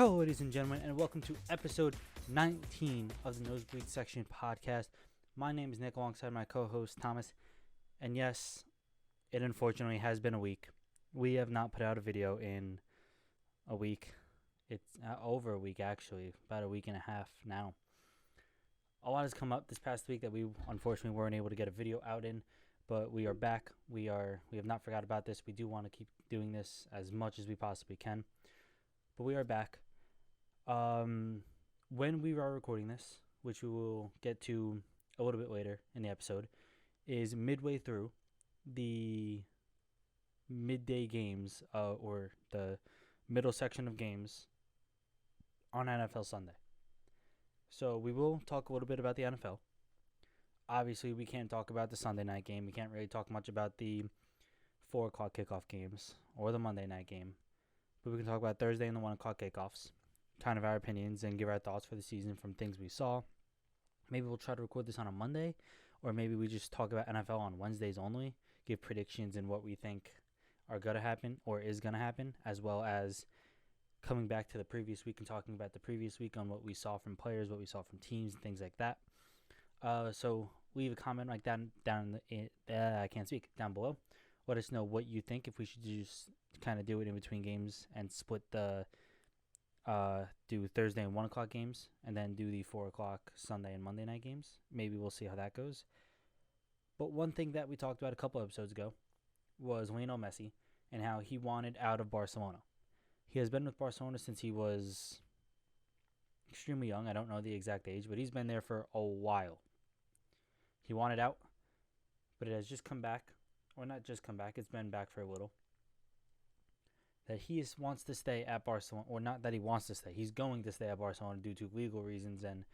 Hello, ladies and gentlemen, and welcome to episode 19 of the Nosebleeds section podcast. My name is Nick, alongside my co-host Thomas, and yes, it unfortunately has been a week. We have not put out a video in a week. It's over a week, actually, about a week and a half now. A lot has come up this past week that we unfortunately weren't able to get a video out in, but we are back. We have not forgot about this. We do want to keep doing this as much as we possibly can. But we are back. When we are recording this, which we will get to a little bit later in the episode, is midway through the midday games, or the middle section of games on NFL Sunday. So we will talk a little bit about the NFL. Obviously, we can't talk about the Sunday night game. We can't really talk much about the 4 o'clock kickoff games or the Monday night game. But we can talk about Thursday and the 1 o'clock kickoffs, kind of our opinions and give our thoughts for the season from things we saw. Maybe we'll try to record this on a Monday, or maybe we just talk about NFL on Wednesdays only, give predictions and what we think are going to happen or is going to happen, as well as coming back to the previous week and talking about the previous week on what we saw from players, what we saw from teams, and things like that. So leave a comment like that down below. Let us know what you think, if we should just kind of do it in between games and split the do Thursday and 1 o'clock games and then do the 4 o'clock Sunday and Monday night games. Maybe we'll see how that goes. But one thing that we talked about a couple episodes ago was Lionel Messi and how he wanted out of Barcelona. He has been with Barcelona since he was extremely young. I don't know the exact age, but he's been there for a while. He wanted out, but it has just come back. Or not just come back, it's been back for a little. That he wants to stay at Barcelona, or not that he wants to stay. He's going to stay at Barcelona due to legal reasons, and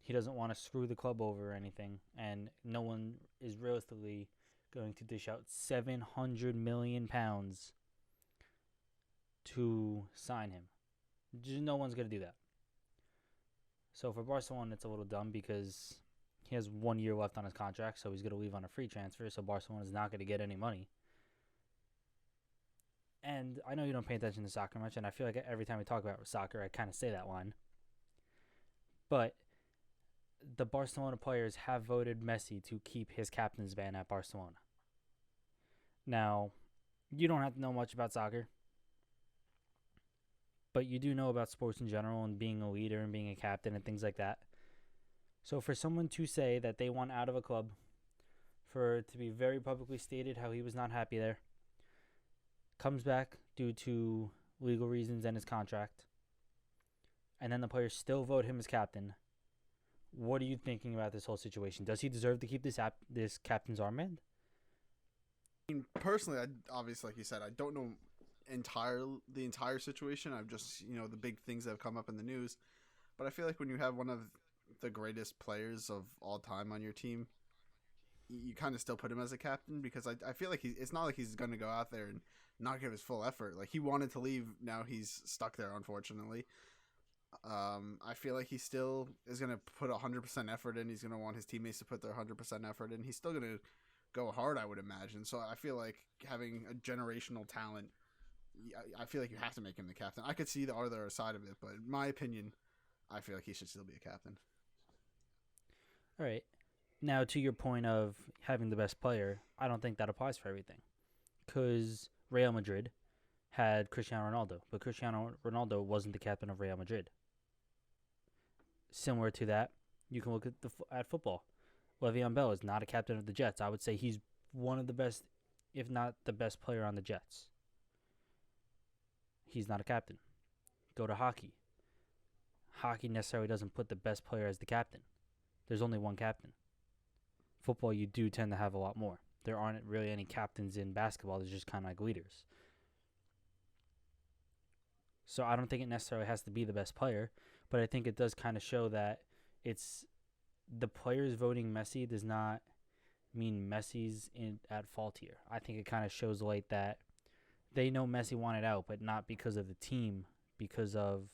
he doesn't want to screw the club over or anything. And no one is realistically going to dish out £700 million to sign him. Just no one's going to do that. So for Barcelona, it's a little dumb because he has 1 year left on his contract, so he's going to leave on a free transfer, so Barcelona is not going to get any money. And I know you don't pay attention to soccer much, and I feel like every time we talk about soccer, I kind of say that line. But the Barcelona players have voted Messi to keep his captain's band at Barcelona. Now, you don't have to know much about soccer, but you do know about sports in general and being a leader and being a captain and things like that. So for someone to say that they want out of a club, for it to be very publicly stated how he was not happy there, comes back due to legal reasons and his contract, and then the players still vote him as captain. What are you thinking about this whole situation? Does he deserve to keep this captain's armband? I mean, personally, obviously, like you said, I don't know the entire situation. I've just, the big things that have come up in the news. But I feel like when you have one of the greatest players of all time on your team, you kind of still put him as a captain, because I feel like it's not like he's going to go out there and not give his full effort. Like, he wanted to leave, now he's stuck there, unfortunately. I feel like he still is going to put 100% effort in. He's going to want his teammates to put their 100% effort in. He's still going to go hard, I would imagine. So I feel like having a generational talent, I feel like you have to make him the captain. I could see the other side of it, but in my opinion, I feel like he should still be a captain. All right. Now, to your point of having the best player, I don't think that applies for everything. Because Real Madrid had Cristiano Ronaldo, but Cristiano Ronaldo wasn't the captain of Real Madrid. Similar to that, you can look at football. Le'Veon Bell is not a captain of the Jets. I would say he's one of the best, if not the best player on the Jets. He's not a captain. Go to hockey. Hockey necessarily doesn't put the best player as the captain. There's only one captain. Football, you do tend to have a lot more. There aren't really any captains in basketball. There's just kind of like leaders. So I don't think it necessarily has to be the best player, but I think it does kind of show that it's the players voting Messi does not mean Messi's at fault here. I think it kind of shows light that they know Messi wanted out, but not because of the team, because of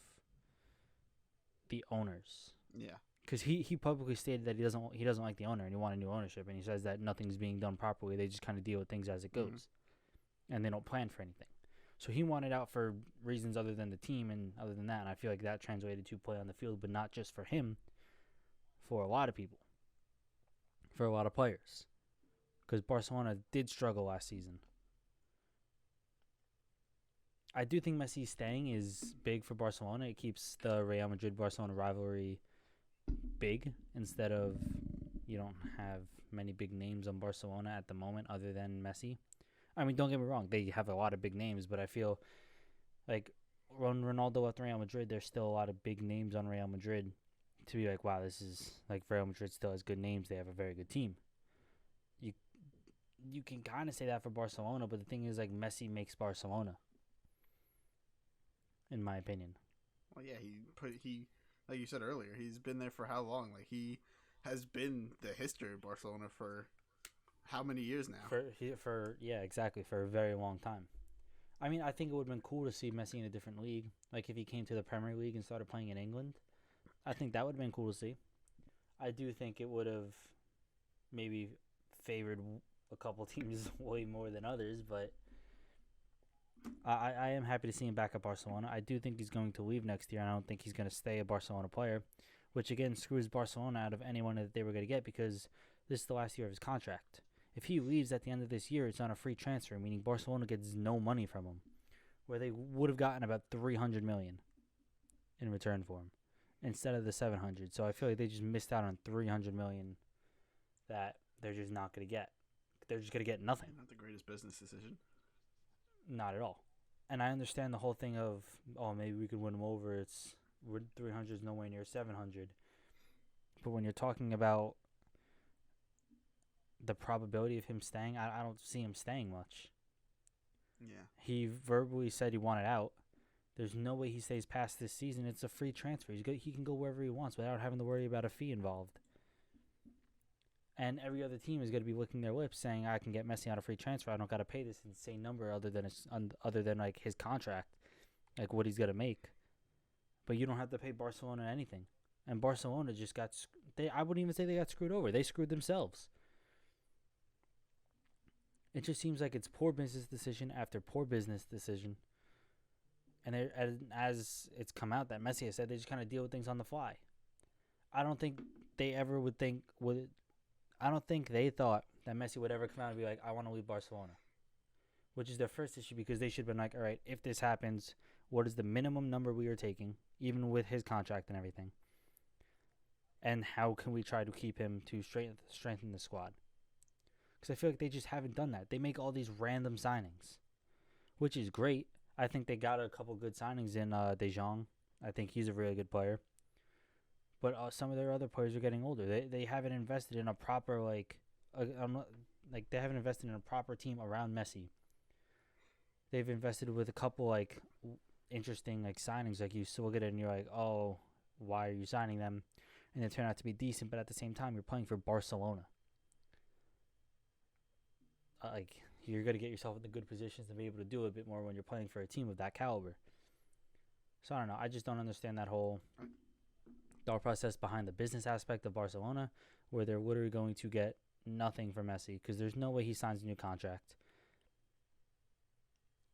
the owners. Yeah. Because he publicly stated that he doesn't like the owner and he wanted new ownership, and he says that nothing's being done properly. They just kind of deal with things as it goes, and they don't plan for anything. So he wanted out for reasons other than the team and other than that. And I feel like that translated to play on the field, but not just for him, for a lot of people, for a lot of players. Because Barcelona did struggle last season. I do think Messi staying is big for Barcelona. It keeps the Real Madrid-Barcelona rivalry big instead of you don't have many big names on Barcelona at the moment other than Messi. I mean, don't get me wrong. They have a lot of big names, but I feel like when Ronaldo left Real Madrid, there's still a lot of big names on Real Madrid to be like, wow, this is like Real Madrid still has good names. They have a very good team. You can kind of say that for Barcelona, but the thing is, like, Messi makes Barcelona, in my opinion. Well, yeah, he like you said earlier, he's been there for how long? Like he has been the history of Barcelona for how many years now? For yeah, exactly, for a very long time. I mean, I think it would have been cool to see Messi in a different league. Like if he came to the Premier League and started playing in England, I think that would have been cool to see. I do think it would have maybe favored a couple teams way more than others, but I am happy to see him back at Barcelona. I do think he's going to leave next year, and I don't think he's going to stay a Barcelona player, which again screws Barcelona out of anyone that they were going to get because this is the last year of his contract. If he leaves at the end of this year, it's on a free transfer, meaning Barcelona gets no money from him, where they would have gotten about $300 million in return for him instead of the $700. So I feel like they just missed out on $300 million that they're just not going to get. They're just going to get nothing. Not the greatest business decision. Not at all. And I understand the whole thing of, oh, maybe we could win them over. It's 300 is nowhere near 700. But when you're talking about the probability of him staying, I don't see him staying much. Yeah. He verbally said he wanted out. There's no way he stays past this season. It's a free transfer. He can go wherever he wants without having to worry about a fee involved. And every other team is going to be licking their lips saying, I can get Messi on a free transfer. I don't got to pay this insane number other than like his contract, like what he's going to make. But you don't have to pay Barcelona anything. And Barcelona just got I wouldn't even say they got screwed over. They screwed themselves. It just seems like it's poor business decision after poor business decision. And as it's come out that Messi has said, they just kind of deal with things on the fly. I don't think they ever would think I don't think they thought that Messi would ever come out and be like, I want to leave Barcelona. Which is their first issue because they should have been like, all right, if this happens, what is the minimum number we are taking, even with his contract and everything? And how can we try to keep him to strengthen the squad? Because I feel like they just haven't done that. They make all these random signings, which is great. I think they got a couple good signings in De Jong. I think he's a really good player. But some of their other players are getting older. They haven't invested in a proper they haven't invested in a proper team around Messi. They've invested with a couple interesting signings. Like you still look at it and you're like, oh, why are you signing them? And they turn out to be decent, but at the same time, you're playing for Barcelona. You're gonna get yourself in the good positions to be able to do a bit more when you're playing for a team of that caliber. So I don't know. I just don't understand that whole thought process behind the business aspect of Barcelona, where they're literally going to get nothing from Messi because there's no way he signs a new contract.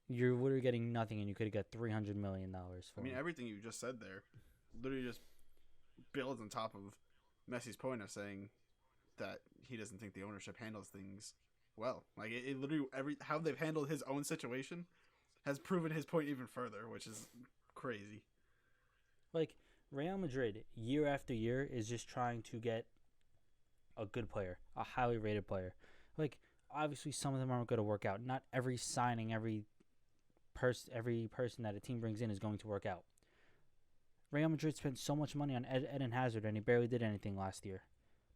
You're literally getting nothing, and you could have got $300 million for him. Everything you just said there literally just builds on top of Messi's point of saying that he doesn't think the ownership handles things well. Like it literally how they've handled his own situation has proven his point even further, which is crazy. Like Real Madrid, year after year, is just trying to get a good player, a highly rated player. Like obviously, some of them aren't going to work out. Not every signing, every person that a team brings in is going to work out. Real Madrid spent so much money on Eden Hazard, and he barely did anything last year.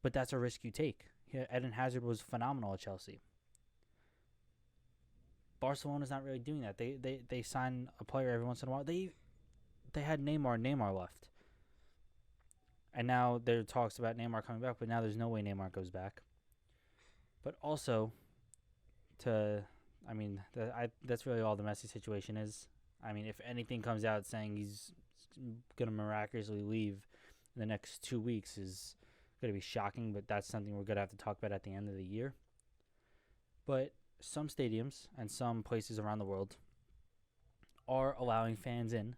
But that's a risk you take. Eden Hazard was phenomenal at Chelsea. Barcelona's not really doing that. They sign a player every once in a while. They had Neymar left. And now there are talks about Neymar coming back, but now there's no way Neymar goes back. But also, that's really all the Messi situation is. I mean, if anything comes out saying he's going to miraculously leave in the next 2 weeks is going to be shocking, but that's something we're going to have to talk about at the end of the year. But some stadiums and some places around the world are allowing fans in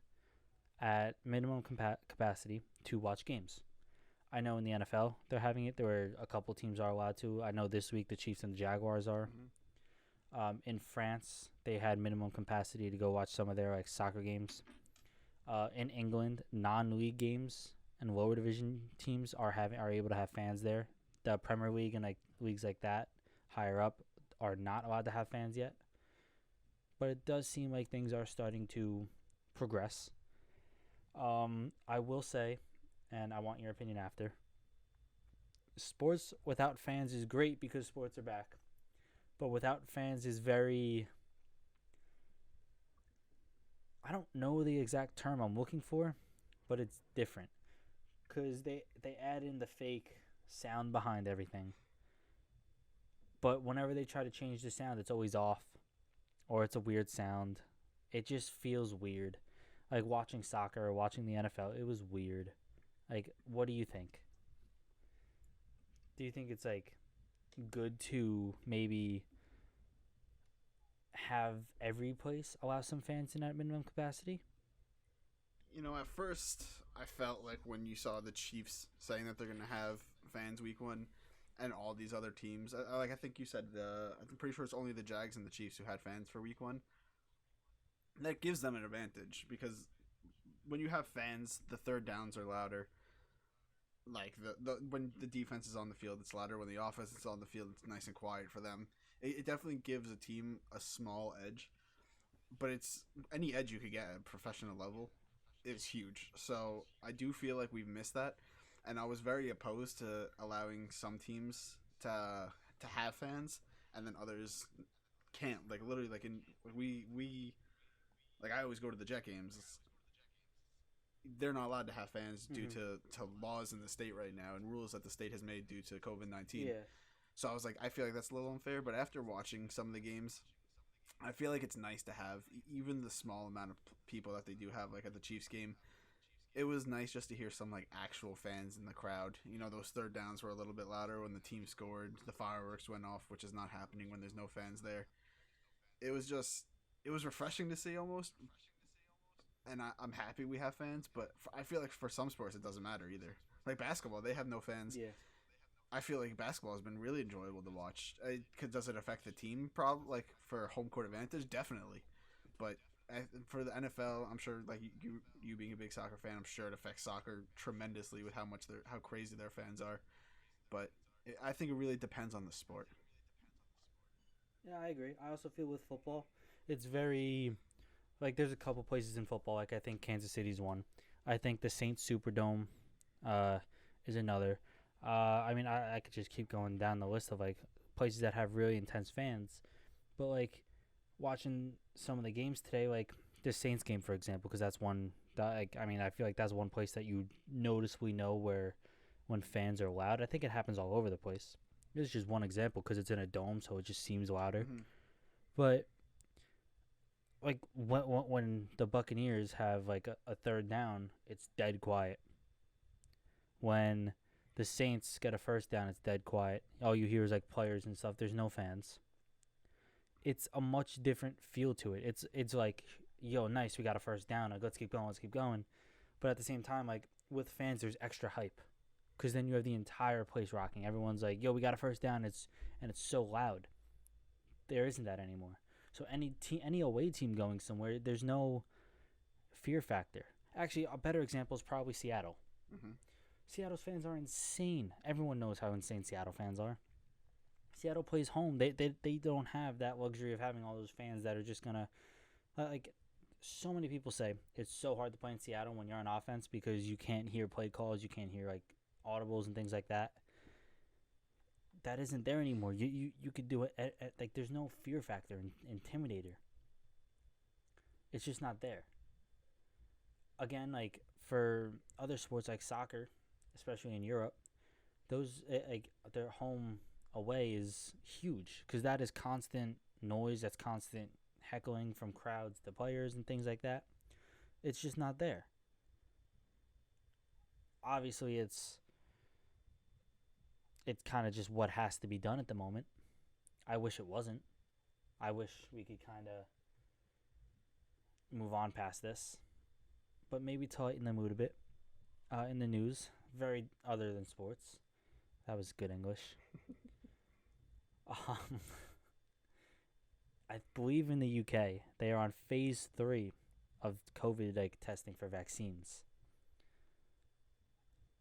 at minimum capacity to watch games. I know in the NFL they're having it. There were a couple teams are allowed to. I know this week the Chiefs and the Jaguars are. Hmm. In France, they had minimum capacity to go watch some of their like soccer games. In England, non-league games and lower division teams are able to have fans there. The Premier League and like leagues like that higher up are not allowed to have fans yet. But it does seem like things are starting to progress. I will say, and I want your opinion after. Sports without fans is great because sports are back, but without fans is very. I don't know the exact term I'm looking for, but it's different because they add in the fake sound behind everything. But whenever they try to change the sound, it's always off or it's a weird sound. It just feels weird. Like watching soccer or watching the NFL, it was weird. Like, what do you think? Do you think it's like good to maybe have every place allow some fans in at minimum capacity? At first I felt like when you saw the Chiefs saying that they're going to have fans week one, and all these other teams, I think you said I'm pretty sure it's only the Jags and the Chiefs who had fans for week one. That gives them an advantage because when you have fans, the third downs are louder. Like the when the defense is on the field, it's louder. When the offense is on the field, it's nice and quiet for them. It definitely gives a team a small edge, but it's any edge you could get at a professional level is huge. So I do feel like we've missed that, and I was very opposed to allowing some teams to have fans and then others can't. Like literally, like in we like I always go to the Jet games. They're not allowed to have fans due Mm-hmm. to laws in the state right now and rules that the state has made due to COVID-19. Yeah. So I was like, I feel like that's a little unfair. But after watching some of the games, I feel like it's nice to have even the small amount of people that they do have, like at the Chiefs game. It was nice just to hear some like actual fans in the crowd. Those third downs were a little bit louder when the team scored. The fireworks went off, which is not happening when there's no fans there. It was just, it was refreshing to see almost, and I'm happy we have fans. But I feel like for some sports it doesn't matter either. Like basketball, they have no fans. Yeah. I feel like basketball has been really enjoyable to watch. Does it affect the team? Like for home court advantage, definitely. But for the NFL, I'm sure like you being a big soccer fan, I'm sure it affects soccer tremendously with how crazy their fans are. But I think it really depends on the sport. Yeah, I agree. I also feel with football, it's very like there's a couple places in football. Like I think Kansas City's one. I think the Saints Superdome uh, is another. I mean, I could just keep going down the list of like places that have really intense fans. But like watching some of the games today, like the Saints game for example, because that's one that like I mean I feel like that's one place that you noticeably know where when fans are loud. I think it happens all over the place. This is just one example because it's in a dome, so it just seems louder. Mm-hmm. But like when the Buccaneers have like a third down, it's dead quiet. When the Saints get a first down, it's dead quiet. All you hear is like players and stuff. There's no fans. It's a much different feel to it. It's like, yo, nice, we got a first down. Like, let's keep going, let's keep going. But at the same time, like with fans, there's extra hype because then you have the entire place rocking. Everyone's like, yo, we got a first down. It's so loud. There isn't that anymore. So any away team going somewhere, there's no fear factor. Actually, a better example is probably Seattle. Mm-hmm. Seattle's fans are insane. Everyone knows how insane Seattle fans are. Seattle plays home. They don't have that luxury of having all those fans that are just gonna like. So many people say it's so hard to play in Seattle when you're on offense because you can't hear play calls, you can't hear like audibles and things like that. That isn't there anymore. You could do it at like there's no fear factor intimidator. It's just not there. Again, like for other sports like soccer, especially in Europe, those like their home away is huge because that is constant noise. That's constant heckling from crowds to players and things like that. It's just not there. Obviously, it's kind of just what has to be done at the moment. I wish it wasn't. I wish we could kind of move on past this, but maybe to lighten the mood a bit. In the news, very other than sports. That was good English. Um, I believe in the UK they are on phase 3 of COVID testing for vaccines.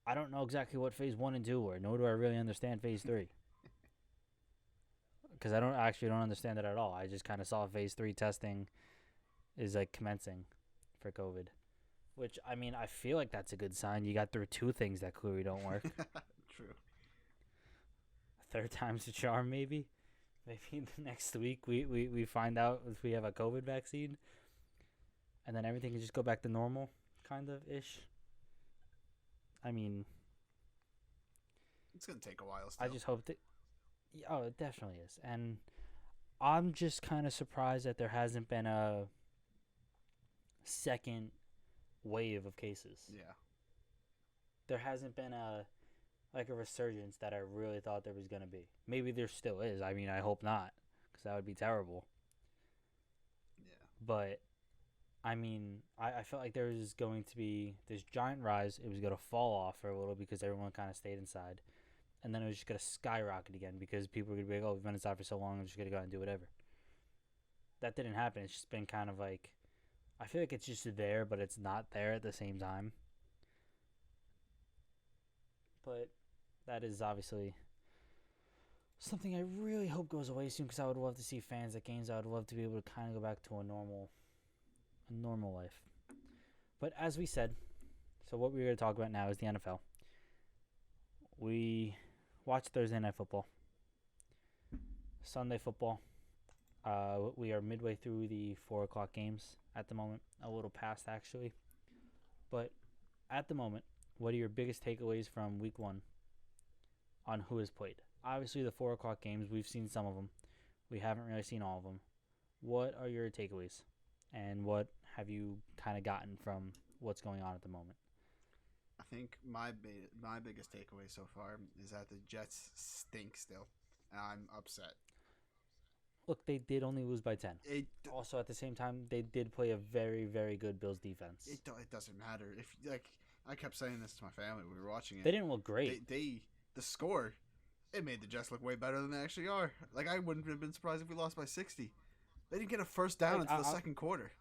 I don't know exactly what phase 1 and 2 were, nor do I really understand phase 3. Because I don't understand it at all. I just kind of saw phase 3 testing is commencing for COVID. Which, I mean, I feel like that's a good sign. You got through 2 things that clearly don't work. True. Third time's the charm, maybe. Maybe next week we find out if we have a COVID vaccine. And then everything can just go back to normal, kind of ish. I mean, it's going to take a while still. I just hope that. Oh, it definitely is. And I'm just kind of surprised that there hasn't been a second wave of cases. Yeah. There hasn't been a resurgence that I really thought there was going to be. Maybe there still is. I mean, I hope not, because that would be terrible. Yeah. But, I mean, I felt like there was going to be this giant rise. It was going to fall off for a little because everyone kind of stayed inside. And then it was just going to skyrocket again because people were going to be like, oh, we've been inside for so long, I'm just going to go out and do whatever. That didn't happen. It's just been kind of I feel like it's just there, but it's not there at the same time. But that is obviously something I really hope goes away soon because I would love to see fans at games. I would love to be able to kind of go back to a normal life. But as we said, so what we're going to talk about now is the NFL. We watched Thursday Night Football. Sunday football. We are midway through the 4 o'clock games at the moment. A little past, actually. But at the moment, what are your biggest takeaways from week 1 on who has played? Obviously, the 4 o'clock games, we've seen some of them. We haven't really seen all of them. What are your takeaways? And what have you kind of gotten from what's going on at the moment? I think my biggest takeaway so far is that the Jets stink still. And I'm upset. Look, they did only lose by 10. Also, at the same time, they did play a very, very good Bills defense. It doesn't matter. If I kept saying this to my family when we were watching it. They didn't look great. The score, it made the Jets look way better than they actually are. I wouldn't have been surprised if we lost by 60. They didn't get a first down until the second quarter.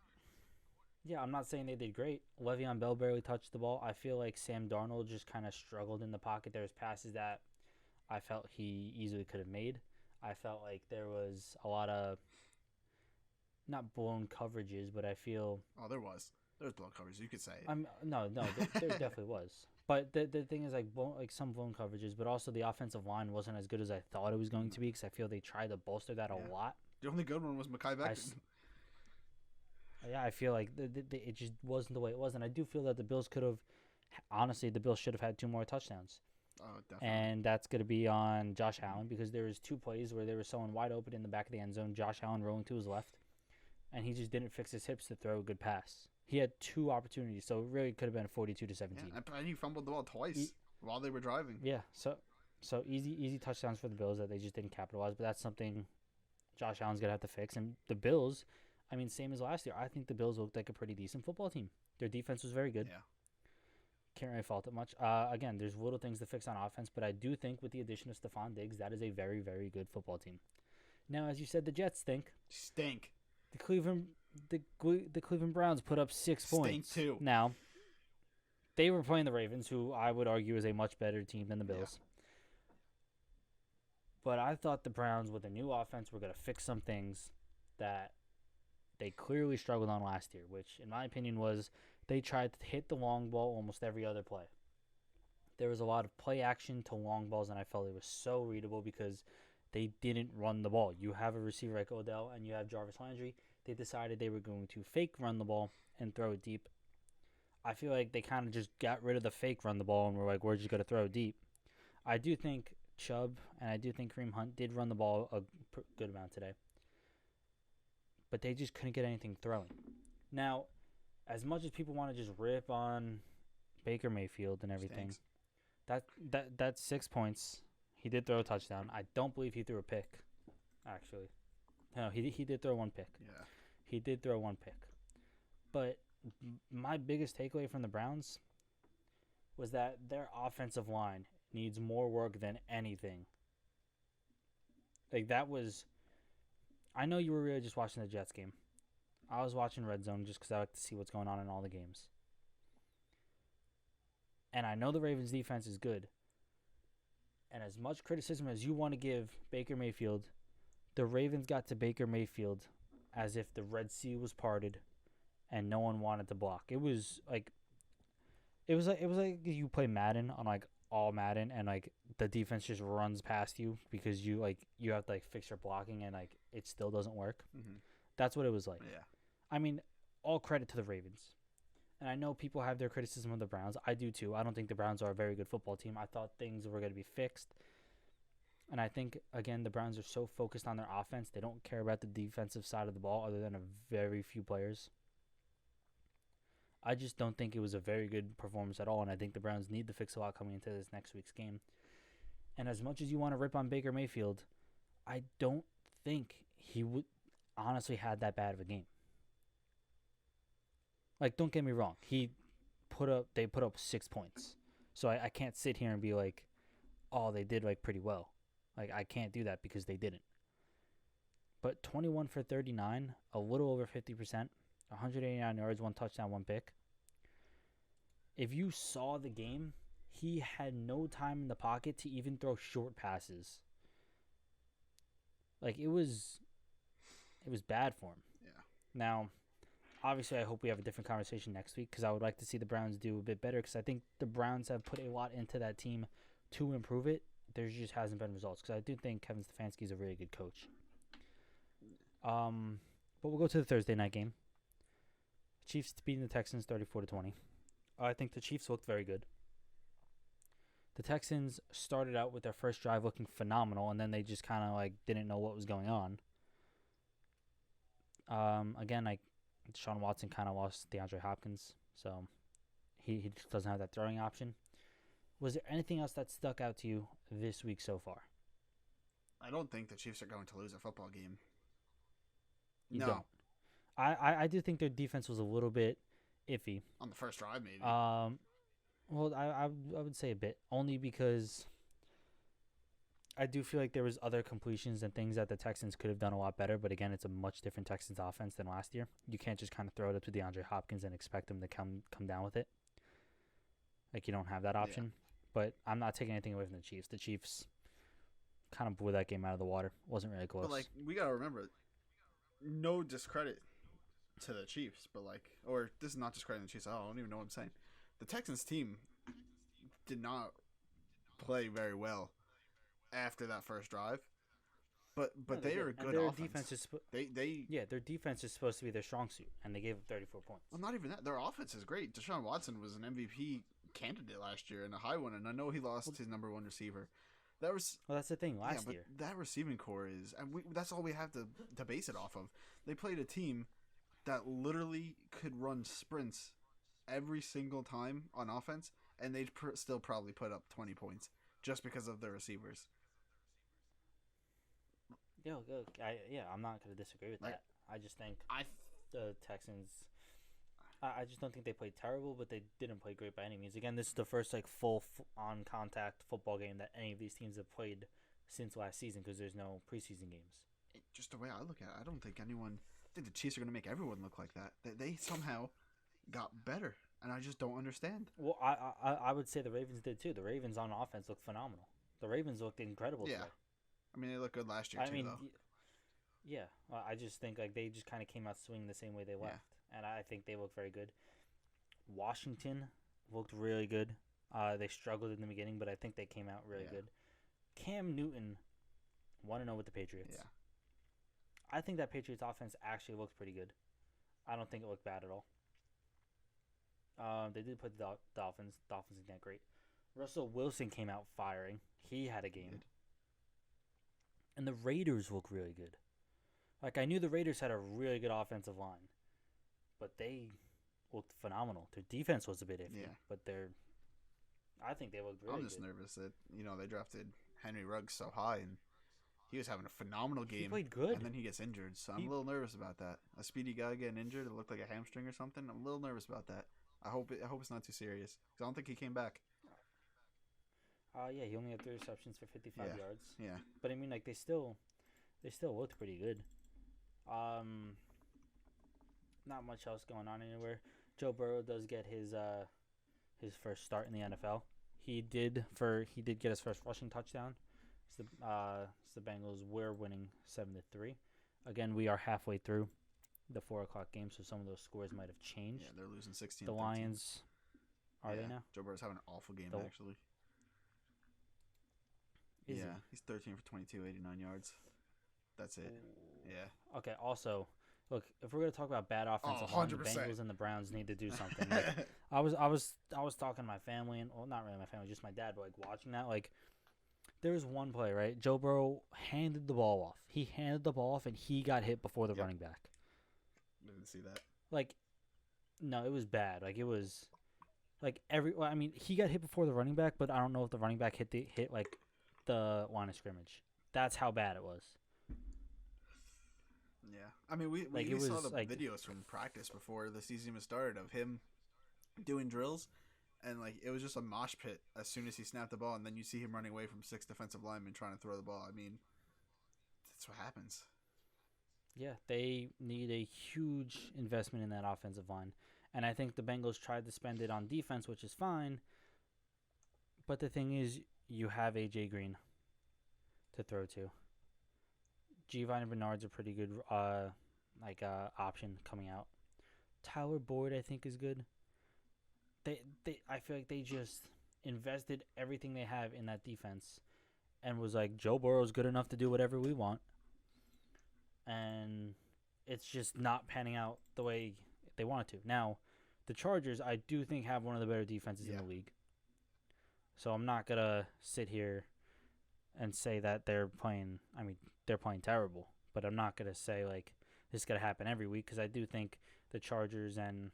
Yeah, I'm not saying they did great. Le'Veon Bell barely touched the ball. I feel like Sam Darnold just kind of struggled in the pocket. There was passes that I felt he easily could have made. I felt like there was a lot of not blown coverages, but I feel... Oh, there was blown coverages. You could say it. No, there definitely was. But the thing is, some blown coverages, but also the offensive line wasn't as good as I thought it was going to be because I feel they tried to bolster that a lot. The only good one was Mekhi Becton. Yeah, I feel like it just wasn't the way it was. And I do feel that the Bills should have had 2 more touchdowns. Oh, definitely. And that's going to be on Josh Allen because there was 2 plays where there was someone wide open in the back of the end zone, Josh Allen rolling to his left, and he just didn't fix his hips to throw a good pass. He had 2 opportunities, so it really could have been 42-17. Yeah, and he fumbled the ball twice while they were driving. Yeah, so easy touchdowns for the Bills that they just didn't capitalize, but that's something Josh Allen's going to have to fix. And the Bills, I mean, same as last year, I think the Bills looked like a pretty decent football team. Their defense was very good. Yeah. Can't really fault it much. Again, there's little things to fix on offense, but I do think with the addition of Stephon Diggs, that is a very, very good football team. Now, as you said, the Jets stink. The Cleveland Browns put up 6 points. Stink too. Now, they were playing the Ravens, who I would argue is a much better team than the Bills. Yeah. But I thought the Browns, with a new offense, were going to fix some things that they clearly struggled on last year, which, in my opinion, was they tried to hit the long ball almost every other play. There was a lot of play action to long balls, and I felt it was so readable because they didn't run the ball. You have a receiver like Odell, and you have Jarvis Landry. They decided they were going to fake run the ball and throw it deep. I feel like they kind of just got rid of the fake run the ball and were like, we're just going to throw it deep. I do think Chubb and I do think Kareem Hunt did run the ball a good amount today. But they just couldn't get anything throwing. Now, as much as people want to just rip on Baker Mayfield and everything, that's 6 points. He did throw a touchdown. I don't believe he threw a pick, actually. No, he did throw 1 pick. Yeah. He did throw 1 pick. But my biggest takeaway from the Browns was that their offensive line needs more work than anything. Like, that was. I know you were really just watching the Jets game. I was watching Red Zone just because I like to see what's going on in all the games. And I know the Ravens' defense is good. And as much criticism as you want to give Baker Mayfield, the Ravens got to Baker Mayfield as if the Red Sea was parted and no one wanted to block. It was like you play Madden on like all Madden and like the defense just runs past you because you have to like fix your blocking and like it still doesn't work. Mm-hmm. That's what it was like. Yeah. I mean, all credit to the Ravens. And I know people have their criticism of the Browns. I do too. I don't think the Browns are a very good football team. I thought things were going to be fixed. And I think, again, the Browns are so focused on their offense, they don't care about the defensive side of the ball other than a very few players. I just don't think it was a very good performance at all, and I think the Browns need to fix a lot coming into this next week's game. And as much as you want to rip on Baker Mayfield, I don't think he would honestly had that bad of a game. Like, don't get me wrong. They put up 6 points. So I can't sit here and be like, oh, they did like pretty well. Like, I can't do that because they didn't. But 21 for 39, a little over 50%, 189 yards, 1 touchdown, 1 pick. If you saw the game, he had no time in the pocket to even throw short passes. Like, it was bad for him. Yeah. Now, obviously, I hope we have a different conversation next week because I would like to see the Browns do a bit better because I think the Browns have put a lot into that team to improve it. There just hasn't been results because I do think Kevin Stefanski is a really good coach. But we'll go to the Thursday night game. Chiefs beating the Texans 34-20. I think the Chiefs looked very good. The Texans started out with their first drive looking phenomenal, and then they just kind of like didn't know what was going on. Again, like Deshaun Watson kind of lost DeAndre Hopkins, so he just doesn't have that throwing option. Was there anything else that stuck out to you this week so far? I don't think the Chiefs are going to lose a football game. You No. don't. I do think their defense was a little bit iffy. On the first drive, maybe. Well, I would say a bit, only because I do feel like there was other completions and things that the Texans could have done a lot better. But again, it's a much different Texans offense than last year. You can't just kind of throw it up to DeAndre Hopkins and expect him to come down with it. Like, you don't have that option. Yeah. But I'm not taking anything away from the Chiefs. The Chiefs kind of blew that game out of the water. Wasn't really close. But, like, we got to remember, no discredit to the Chiefs, but, like, or this is not discrediting the Chiefs. I don't even know what I'm saying. The Texans team did not play very well after that first drive. But No, they are a good their offense. Defense is their defense is supposed to be their strong suit, and they gave up 34 points. Well, not even that. Their offense is great. Deshaun Watson was an MVP candidate last year and a high one, and I know he lost his number one receiver. Well, that's the thing. Last year, that receiving core is, and that's all we have to base it off of. They played a team that literally could run sprints every single time on offense, and they'd still probably put up 20 points just because of their receivers. I'm not going to disagree with that. I just think the Texans. I just don't think they played terrible, but they didn't play great by any means. Again, this is the first like full on contact football game that any of these teams have played since last season because there's no preseason games. Just the way I look at it, I don't think anyone. I think the Chiefs are going to make everyone look like that. They somehow got better, and I just don't understand. Well, I would say the Ravens did too. The Ravens on offense looked phenomenal. The Ravens looked incredible today. I mean, they looked good last year too, though. Yeah. I just think like they just kind of came out swinging the same way they left, and I think they looked very good. Washington looked really good. They struggled in the beginning, but I think they came out really good. Cam Newton, 1-0 with the Patriots. Yeah. I think that Patriots offense actually looked pretty good. I don't think it looked bad at all. They did play the Dolphins. Dolphins isn't that great. Russell Wilson came out firing. He had a game. And the Raiders look really good. Like, I knew the Raiders had a really good offensive line, but they looked phenomenal. Their defense was a bit iffy, but I think they looked really good. I'm just nervous that, they drafted Henry Ruggs so high, and he was having a phenomenal He game, played good. and then he gets injured. So I'm He a little nervous about that. A speedy guy getting injured, it looked like a hamstring or something. I'm a little nervous about that. I hope it's not too serious. 'Cause I don't think he came back. yeah, he only had 3 receptions for 55 Yeah, yards. yeah. But I mean, like they still looked pretty good. Not much else going on anywhere. Joe Burrow does get his first start in the NFL. He did get his first rushing touchdown. The Bengals were winning 7-3. Again, we are halfway through the 4 o'clock game, so some of those scores might have changed. Yeah, they're losing 16. The Lions, are they now? Joe Burrow's having an awful game actually. Is yeah, he's 13 for 22, 89 yards. That's it. Yeah. Okay. Also, look, if we're gonna talk about bad offensive line, the Bengals and the Browns need to do something. Like, I was talking to my family, and well, not really my family, just my dad. But like watching that, like, there was one play, right? Joe Burrow handed the ball off. He handed the ball off, and he got hit before the running back. I didn't see that. Like, no, it was bad. Like, it was like I mean, he got hit before the running back, but I don't know if the running back hit like the line of scrimmage. That's how bad it was. Yeah, I mean, we saw the videos from practice before the season even started of him doing drills, and like it was just a mosh pit as soon as he snapped the ball, and then you see him running away from 6 defensive linemen trying to throw the ball. I mean, that's what happens. Yeah, they need a huge investment in that offensive line, and I think the Bengals tried to spend it on defense, which is fine. But the thing is, you have AJ Green to throw to. Giovanni Bernard's a pretty good option coming out. Tyler Boyd, I think, is good. I feel like they just invested everything they have in that defense and was like, Joe Burrow's good enough to do whatever we want. And it's just not panning out the way they want it to. Now, the Chargers, I do think, have one of the better defenses in the league. So I'm not going to sit here and say that they're playing terrible. But I'm not going to say, like, this is going to happen every week, because I do think the Chargers and,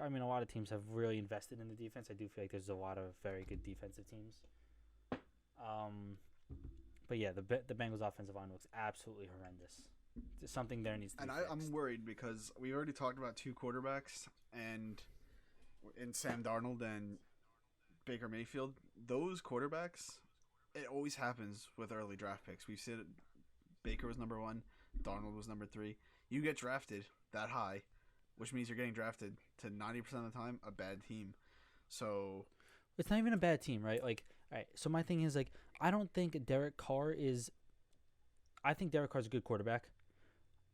I mean, a lot of teams have really invested in the defense. I do feel like there's a lot of very good defensive teams. But yeah, the Bengals offensive line looks absolutely horrendous. Something there needs to be fixed. I'm worried because we already talked about 2 quarterbacks, and in Sam Darnold and Baker Mayfield. Those quarterbacks, it always happens with early draft picks. We've seen it. Baker was number 1, Darnold was number 3. You get drafted that high, which means you're getting drafted to 90% of the time a bad team. So it's not even a bad team, right? Like, all right. So my thing is, like, I think Derek Carr's a good quarterback.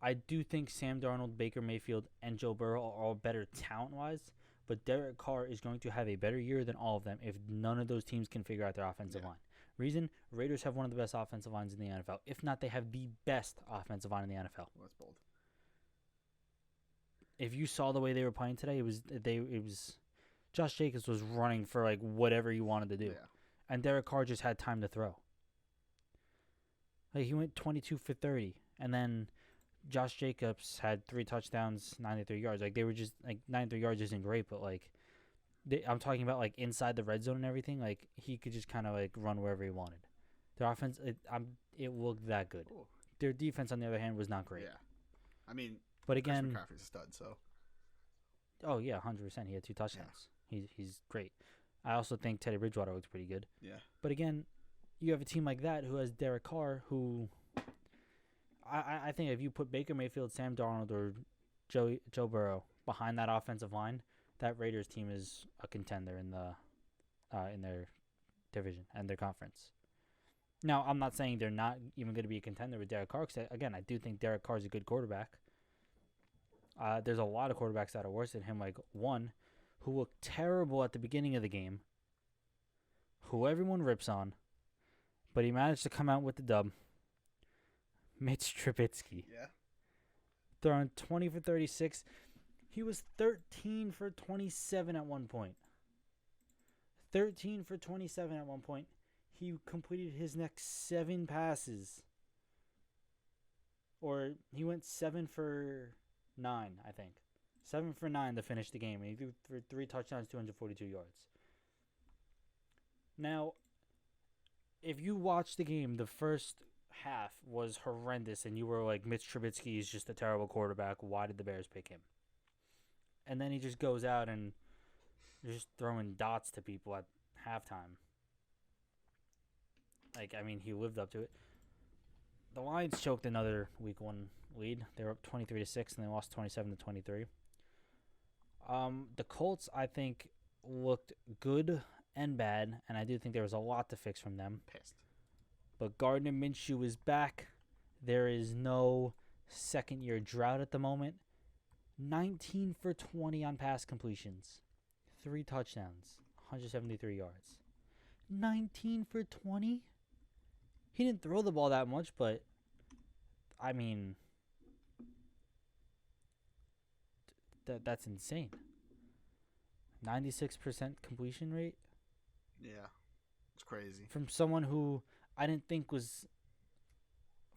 I do think Sam Darnold, Baker Mayfield, and Joe Burrow are all better talent-wise, but Derek Carr is going to have a better year than all of them if none of those teams can figure out their offensive line. Reason, Raiders have one of the best offensive lines in the NFL. If not, they have the best offensive line in the NFL. Well, that's bold. If you saw the way they were playing today, it was Josh Jacobs was running for like whatever he wanted to do. Yeah. And Derek Carr just had time to throw. Like, he went 22 for 30, and then Josh Jacobs had 3 touchdowns, 93 yards. Like, they were just, like, 93 yards isn't great, but, like, I'm talking about, like, inside the red zone and everything. Like, he could just kind of, like, run wherever he wanted. Their offense, it looked that good. Cool. Their defense, on the other hand, was not great. Yeah. I mean, but again, Chris McCaffrey's a stud, so. Oh, yeah, 100%. He had 2 touchdowns. Yeah. He's great. I also think Teddy Bridgewater looks pretty good. Yeah. But again, you have a team like that who has Derek Carr, who I think if you put Baker Mayfield, Sam Darnold, or Joe Burrow behind that offensive line, that Raiders team is a contender in their division and their conference. Now, I'm not saying they're not even going to be a contender with Derek Carr, because, again, I do think Derek Carr is a good quarterback. There's a lot of quarterbacks that are worse than him, like one who looked terrible at the beginning of the game, who everyone rips on, but he managed to come out with the dub. Mitch Trubisky. Yeah. Throwing 20 for 36. He was 13 for 27 at one point. 13 for 27 at one point. He completed his next 7 passes. Or he went 7 for 9, I think. 7 for 9 to finish the game. And he threw for 3 touchdowns, 242 yards. Now, if you watch the game, the first half was horrendous, and you were like, Mitch Trubisky is just a terrible quarterback. Why did the Bears pick him? And then he just goes out and just throwing dots to people at halftime. Like, I mean, he lived up to it. The Lions choked another Week 1 lead. They were up 23-6, and they lost 27-23. The Colts, I think, looked good and bad, and I do think there was a lot to fix from them. Pissed. But Gardner Minshew is back. There is no second-year drought at the moment. 19 for 20 on pass completions. 3 touchdowns. 173 yards. 19 for 20? He didn't throw the ball that much, but, I mean, that's insane. 96% completion rate? Yeah. It's crazy. From someone who I didn't think was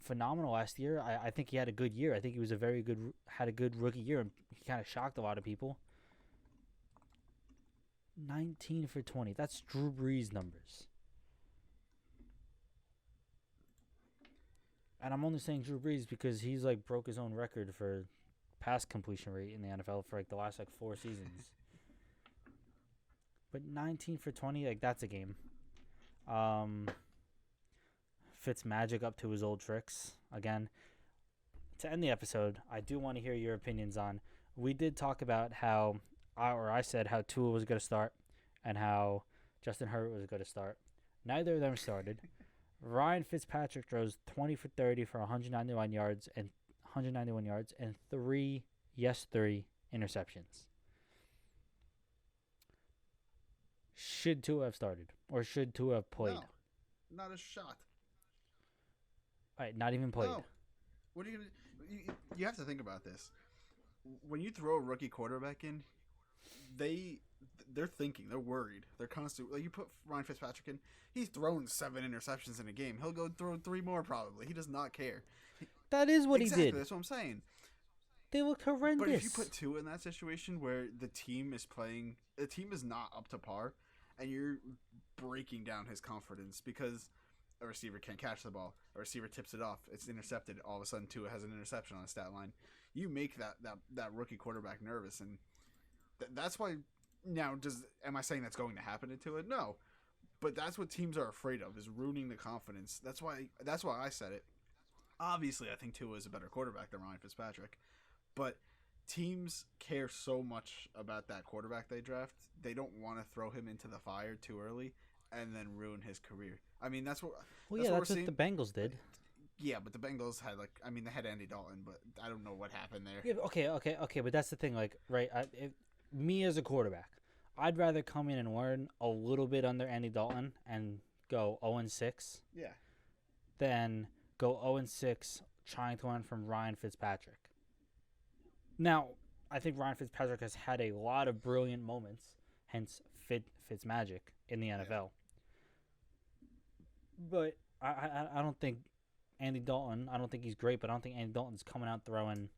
phenomenal last year. I think he had a good year. I think he was had a good rookie year, and he kind of shocked a lot of people. 19 for 20. That's Drew Brees numbers. And I'm only saying Drew Brees because he's like broke his own record for pass completion rate in the NFL for like the last like 4 seasons. But 19 for 20, like that's a game. Fitzmagic up to his old tricks again. To end the episode, I do want to hear your opinions on. We did talk about how, I said how Tua was going to start, and how Justin Herbert was going to start. Neither of them started. Ryan Fitzpatrick throws 20 for 30 for 191 yards and 3 interceptions. Should Tua have started, or should Tua have played? No, not a shot. All right, not even played. No. What are you gonna? You have to think about this. When you throw a rookie quarterback in, they're thinking, they're worried, they're constantly. Like you put Ryan Fitzpatrick in, he's thrown 7 interceptions in a game. He'll go throw 3 more probably. He does not care. That is what exactly, he did. That's what I'm saying. They looked horrendous. But if you put Tua in that situation where the team is not up to par, and you're breaking down his confidence because a receiver can't catch the ball, a receiver tips it off, it's intercepted, all of a sudden Tua has an interception on his stat line. You make that rookie quarterback nervous, and that's why. Now, am I saying that's going to happen to Tua? No, but that's what teams are afraid of, is ruining the confidence. That's why I said it. Obviously, I think Tua is a better quarterback than Ryan Fitzpatrick, but teams care so much about that quarterback they draft. They don't want to throw him into the fire too early and then ruin his career. I mean, that's what. Well, that's what the Bengals did. Yeah, but the Bengals had they had Andy Dalton, but I don't know what happened there. Yeah, okay, but that's the thing. Like, right, me as a quarterback, I'd rather come in and learn a little bit under Andy Dalton and go 0-6. Yeah. Than go 0-6 trying to learn from Ryan Fitzpatrick. Now, I think Ryan Fitzpatrick has had a lot of brilliant moments, hence Fitzmagic in the NFL. Yeah. But I don't think Andy Dalton, I don't think he's great, but I don't think Andy Dalton's coming out throwing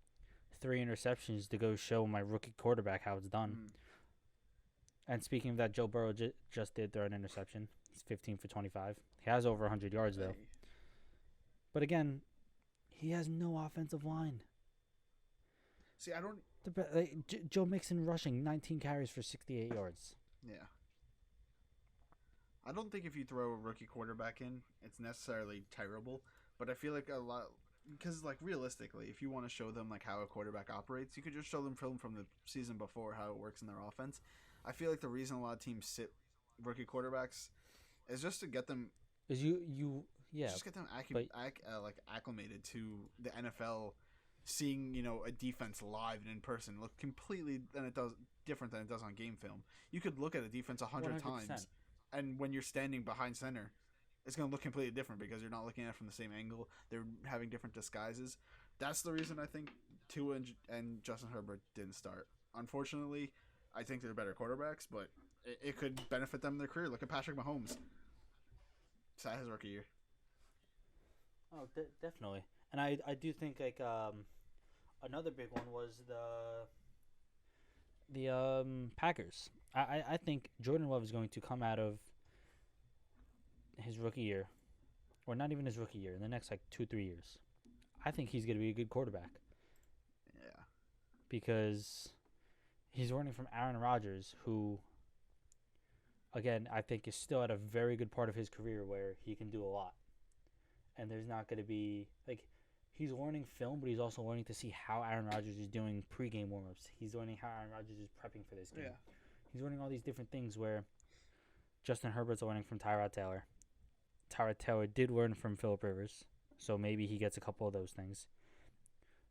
3 interceptions to go show my rookie quarterback how it's done. Mm. And speaking of that, Joe Burrow just did throw an interception. He's 15 for 25. He has over 100 yards, though. But again, he has no offensive line. See, I don't... Joe Mixon rushing 19 carries for 68 yards. Yeah. I don't think if you throw a rookie quarterback in, it's necessarily terrible. But I feel like a lot... Because, realistically, if you want to show them, how a quarterback operates, you could just show them film from the season before how it works in their offense. I feel like the reason a lot of teams sit rookie quarterbacks is just to get them... Just get them acclimated to the NFL, seeing a defense live and in person look completely different than it does on game film. You could look at a defense 100 times, and when you're standing behind center, it's going to look completely different because you're not looking at it from the same angle. They're having different disguises. That's the reason I think Tua and Justin Herbert didn't start. Unfortunately, I think they're better quarterbacks, but it could benefit them in their career. Look at Patrick Mahomes. Sad his rookie year. Oh, definitely. And I do think another big one was the Packers. I think Jordan Love is going to come out of his rookie year or not even his rookie year, in the next like 2-3 years, I think he's going to be a good quarterback Yeah. because he's learning from Aaron Rodgers, who, again, I think is still at a very good part of his career where he can do a lot. And there's not going to be, like, he's learning film, but he's also learning to see how Aaron Rodgers is doing pregame warmups. He's learning how Aaron Rodgers is prepping for this game. Yeah. He's learning all these different things where Justin Herbert's learning from Tyrod Taylor. Tyrod Taylor did learn from Phillip Rivers, so maybe he gets a couple of those things.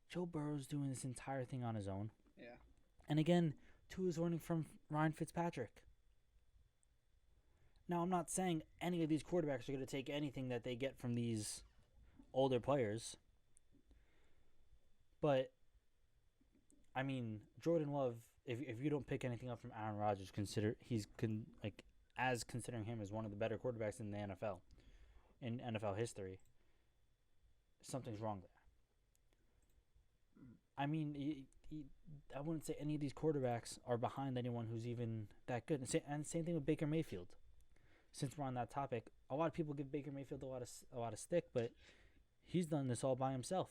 Joe Burrow's doing this entire thing on his own. Yeah. And again, Tua's learning from Ryan Fitzpatrick. Now, I'm not saying any of these quarterbacks are going to take anything that they get from these older players. But, I mean, Jordan Love, if you don't pick anything up from Aaron Rodgers, considering him as one of the better quarterbacks in the NFL, in NFL history, something's wrong there. I mean, I wouldn't say any of these quarterbacks are behind anyone who's even that good. And same thing with Baker Mayfield. Since we're on that topic, a lot of people give Baker Mayfield a lot of stick, but he's done this all by himself.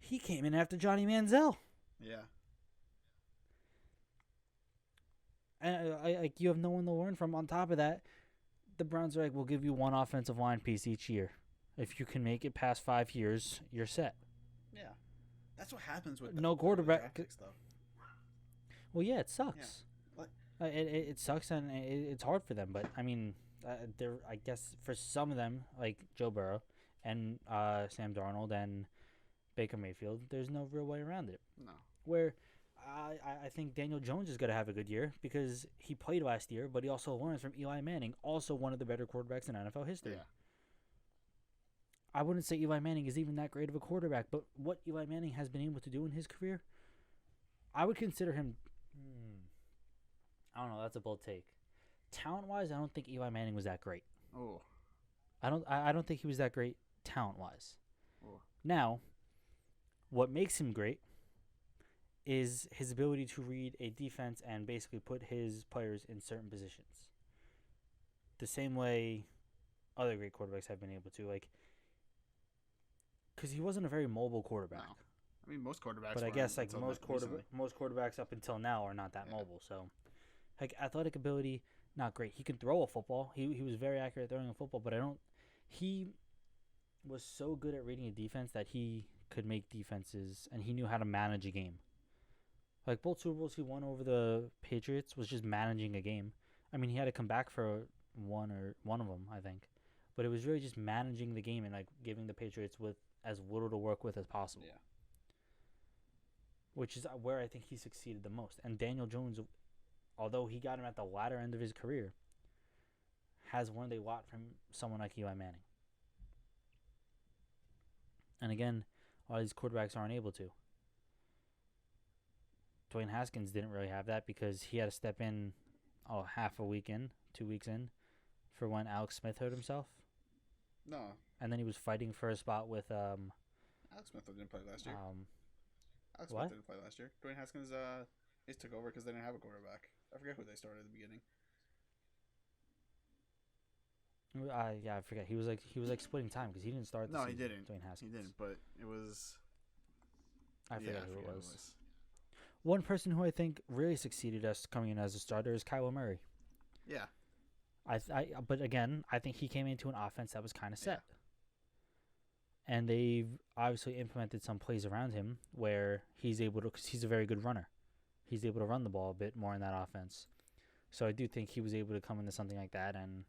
He came in after Johnny Manziel. Yeah. And you have no one to learn from. On top of that, the Browns are like, we'll give you one offensive line piece each year. If you can make it past 5 years, you're set. Yeah. That's what happens with no quarterback. Draft picks, though. Well, yeah, it sucks. Yeah. What? It sucks, and it's hard for them. But I mean, I guess for some of them, like Joe Burrow and Sam Darnold and Baker Mayfield, there's no real way around it. No. Where I think Daniel Jones is going to have a good year because he played last year, but he also learns from Eli Manning, also one of the better quarterbacks in NFL history. Yeah. I wouldn't say Eli Manning is even that great of a quarterback, but what Eli Manning has been able to do in his career, I would consider him. I don't know. That's a bold take. Talent-wise, I don't think Eli Manning was that great. Oh. I don't think he was that great talent-wise. Oh. Now, what makes him great is his ability to read a defense and basically put his players in certain positions. The same way other great quarterbacks have been able to, like, because he wasn't a very mobile quarterback. No. I mean, most quarterbacks. But I guess like most recently. quarterbacks up until now are not that mobile. So, like athletic ability, not great. He can throw a football. He was very accurate throwing a football, but he was so good at reading a defense that he could make defenses and he knew how to manage a game. Like both Super Bowls he won over the Patriots was just managing a game. I mean, he had to come back for one of them, I think. But it was really just managing the game and like giving the Patriots with as little to work with as possible. Yeah. Which is where I think he succeeded the most. And Daniel Jones, although he got him at the latter end of his career, has learned a lot from someone like Eli Manning. And again, a lot of these quarterbacks aren't able to. Dwayne Haskins didn't really have that because he had to step in half a week in, 2 weeks in, for when Alex Smith hurt himself. No. And then he was fighting for a spot with Alex Smith didn't play last year. Alex Smith didn't play last year. Dwayne Haskins just took over because they didn't have a quarterback. I forget who they started at the beginning. Yeah, I forget. He was like splitting time because he didn't start. No, he didn't. Dwayne Haskins. He didn't, but it was. I forget who it was. One person who I think really succeeded us coming in as a starter is Kyler Murray. Yeah. But again, I think he came into an offense that was kind of set. Yeah. And they've obviously implemented some plays around him where he's able to, because he's a very good runner. He's able to run the ball a bit more in that offense. So I do think he was able to come into something like that and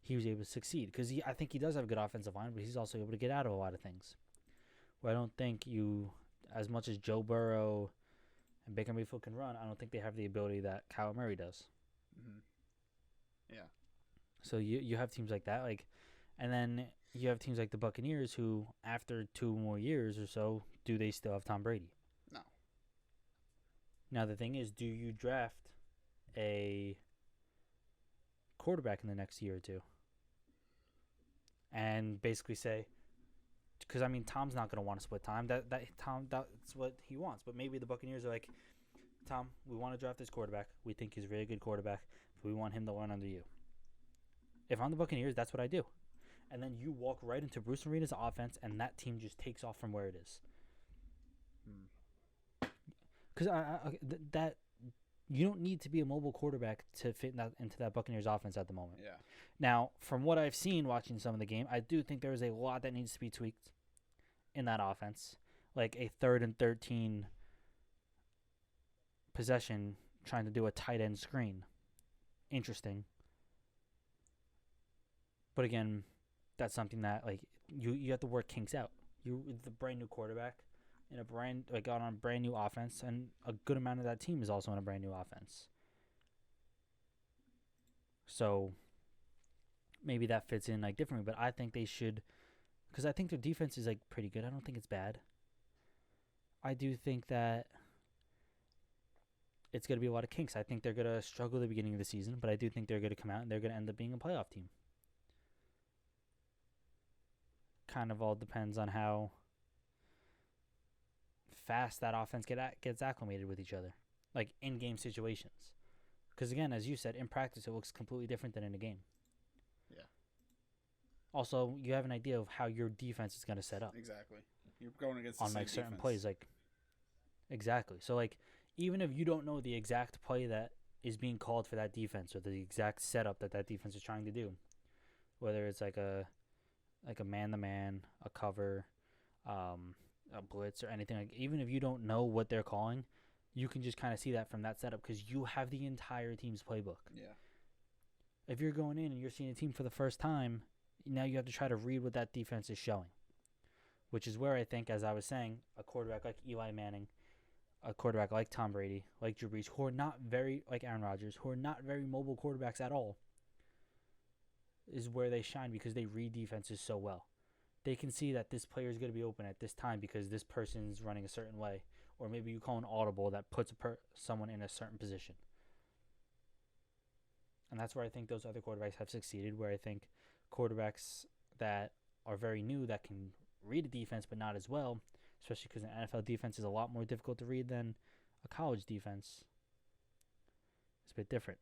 he was able to succeed. Because I think he does have a good offensive line, but he's also able to get out of a lot of things. Where I don't think as much as Joe Burrow and Baker Mayfield can run, I don't think they have the ability that Kyler Murray does. Mm-hmm. Yeah. So you have teams like that, and then you have teams like the Buccaneers who, after 2 more years or so, do they still have Tom Brady? No. Now the thing is, do you draft a quarterback in the next year or two? And basically say, because I mean, Tom's not going to want to split time. That's what he wants. But maybe the Buccaneers are like, Tom, we want to draft this quarterback. We think he's a really good quarterback, but we want him to learn under you. If I'm the Buccaneers, that's what I do. and then you walk right into Bruce Arena's offense, and that team just takes off from where it is. Because that you don't need to be a mobile quarterback to fit into that Buccaneers offense at the moment. Yeah. Now, from what I've seen watching some of the game, I do think there is a lot that needs to be tweaked in that offense, like a 3rd and 13 possession trying to do a tight end screen. Interesting. But again, that's something that like you have to work kinks out. You the brand new quarterback in a on a brand new offense, and a good amount of that team is also in a brand new offense. So maybe that fits in like differently, but I think they should, because I think their defense is like pretty good. I don't think it's bad. I do think that it's going to be a lot of kinks. I think they're going to struggle at the beginning of the season, but I do think they're going to come out and they're going to end up being a playoff team. Kind of all depends on how fast that offense gets acclimated with each other, like in-game situations. Because again, as you said, in practice it looks completely different than in a game. Yeah. Also, you have an idea of how your defense is going to set up. Exactly. You're going against the on same like certain defense. plays, like exactly. So like even if you don't know the exact play that is being called for that defense or the exact setup that defense is trying to do, whether it's like a man-to-man, a cover, a blitz, or anything, like even if you don't know what they're calling, you can just kind of see that from that setup because you have the entire team's playbook. Yeah. If you're going in and you're seeing a team for the first time, now you have to try to read what that defense is showing, which is where I think, as I was saying, a quarterback like Eli Manning, a quarterback like Tom Brady, like Drew Brees, who are not very, like Aaron Rodgers, who are not very mobile quarterbacks at all, is where they shine because they read defenses so well. They can see that this player is going to be open at this time because this person's running a certain way, or maybe you call an audible that puts someone in a certain position. And that's where I think those other quarterbacks have succeeded, where I think quarterbacks that are very new that can read a defense but not as well, especially because an NFL defense is a lot more difficult to read than a college defense. It's a bit different.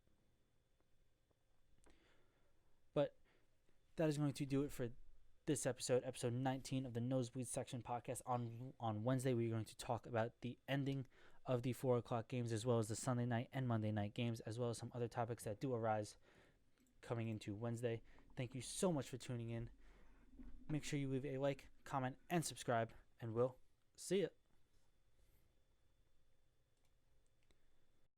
But that is going to do it for this episode 19 of the Nosebleeds Section podcast. On Wednesday, we're going to talk about the ending of the 4 o'clock games, as well as the Sunday night and Monday night games, as well as some other topics that do arise coming into Wednesday. Thank you so much for tuning in. Make sure you leave a like, comment, and subscribe, and we'll see ya.